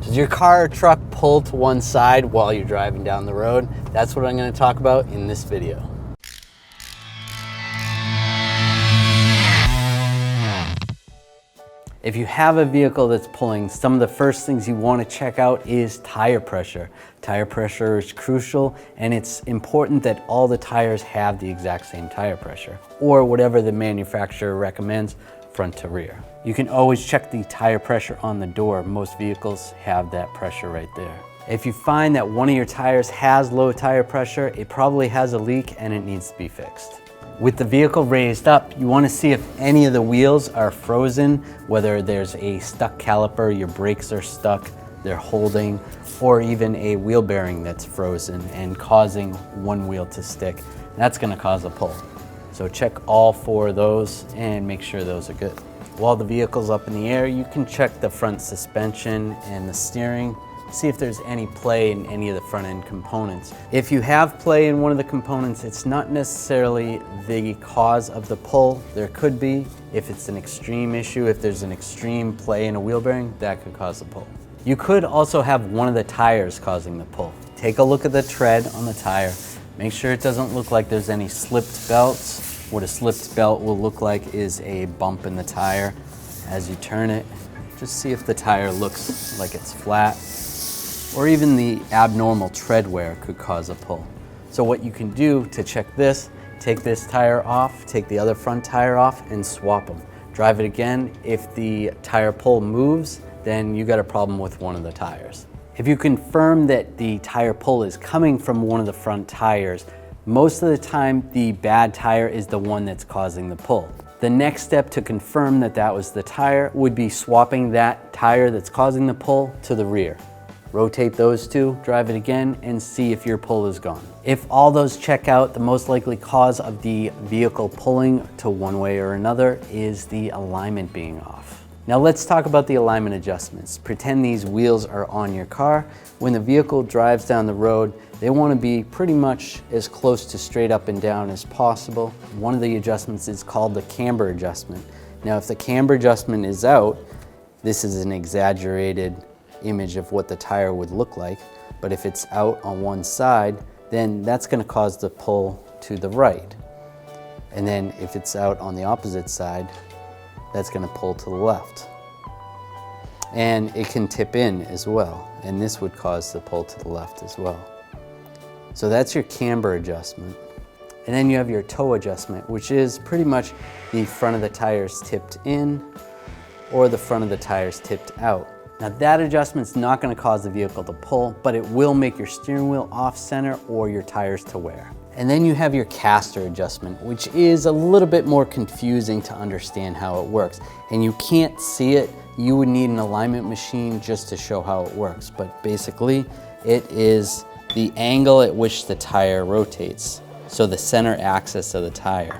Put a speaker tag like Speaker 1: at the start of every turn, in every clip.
Speaker 1: Does your car or truck pull to one side while you're driving down the road? That's what I'm going to talk about in this video. If you have a vehicle that's pulling, some of the first things you want to check out is tire pressure. Tire pressure is crucial, and it's important that all the tires have the exact same tire pressure, or whatever the manufacturer recommends, front to rear. You can always check the tire pressure on the door. Most vehicles have that pressure right there. If you find that one of your tires has low tire pressure, it probably has a leak and it needs to be fixed. With the vehicle raised up, you want to see if any of the wheels are frozen, whether there's a stuck caliper, your brakes are stuck, they're holding, or even a wheel bearing that's frozen and causing one wheel to stick. That's going to cause a pull. So check all four of those and make sure those are good. While the vehicle's up in the air, you can check the front suspension and the steering. See if there's any play in any of the front end components. If you have play in one of the components, it's not necessarily the cause of the pull. There could be. If it's an extreme issue, if there's an extreme play in a wheel bearing, that could cause the pull. You could also have one of the tires causing the pull. Take a look at the tread on the tire. Make sure it doesn't look like there's any slipped belts. What a slipped belt will look like is a bump in the tire. As you turn it, just see if the tire looks like it's flat, or even the abnormal tread wear could cause a pull. So what you can do to check this, take this tire off, take the other front tire off, and swap them. Drive it again. If the tire pull moves, then you got a problem with one of the tires. If you confirm that the tire pull is coming from one of the front tires, most of the time the bad tire is the one that's causing the pull. The next step to confirm that that was the tire would be swapping that tire that's causing the pull to the rear. Rotate those two, drive it again, and see if your pull is gone. If all those check out, the most likely cause of the vehicle pulling to one way or another is the alignment being off. Now let's talk about the alignment adjustments. Pretend these wheels are on your car. When the vehicle drives down the road, they want to be pretty much as close to straight up and down as possible. One of the adjustments is called the camber adjustment. Now if the camber adjustment is out, this is an exaggerated image of what the tire would look like, but if it's out on one side, then that's going to cause the pull to the right. And then if it's out on the opposite side, that's going to pull to the left. And it can tip in as well, and this would cause the pull to the left as well. So that's your camber adjustment. And then you have your toe adjustment, which is pretty much the front of the tires tipped in or the front of the tires tipped out. Now that adjustment's not going to cause the vehicle to pull, but it will make your steering wheel off center or your tires to wear. And then you have your caster adjustment, which is a little bit more confusing to understand how it works. And you can't see it. You would need an alignment machine just to show how it works. But basically, it is the angle at which the tire rotates. So the center axis of the tire.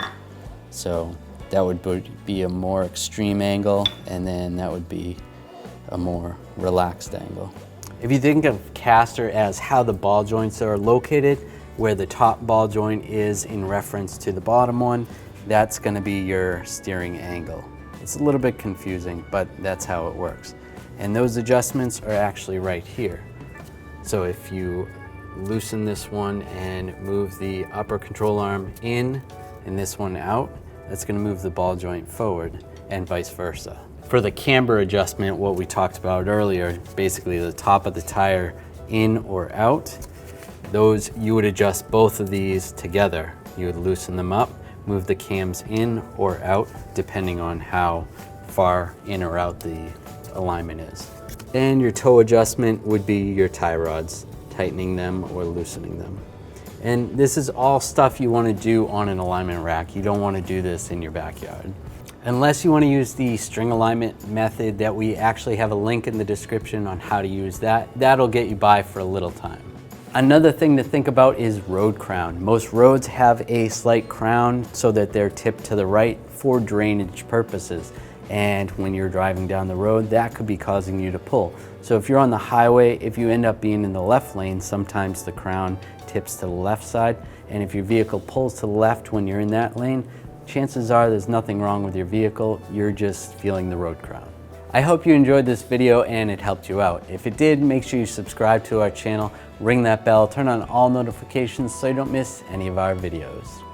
Speaker 1: So that would be a more extreme angle, and then that would be a more relaxed angle. If you think of caster as how the ball joints are located, where the top ball joint is in reference to the bottom one, that's going to be your steering angle. It's a little bit confusing, but that's how it works. And those adjustments are actually right here. So if you loosen this one and move the upper control arm in and this one out, that's going to move the ball joint forward, and vice versa. For the camber adjustment, what we talked about earlier, basically the top of the tire in or out, those you would adjust both of these together. You would loosen them up, move the cams in or out, depending on how far in or out the alignment is. And your toe adjustment would be your tie rods, tightening them or loosening them. And this is all stuff you want to do on an alignment rack. You don't want to do this in your backyard. Unless you want to use the string alignment method that we actually have a link in the description on how to use that. That'll get you by for a little time. Another thing to think about is road crown. Most roads have a slight crown so that they're tipped to the right for drainage purposes. And when you're driving down the road, that could be causing you to pull. So if you're on the highway, if you end up being in the left lane, sometimes the crown tips to the left side. And if your vehicle pulls to the left when you're in that lane, chances are there's nothing wrong with your vehicle, you're just feeling the road crown. I hope you enjoyed this video and it helped you out. If it did, make sure you subscribe to our channel, ring that bell, turn on all notifications so you don't miss any of our videos.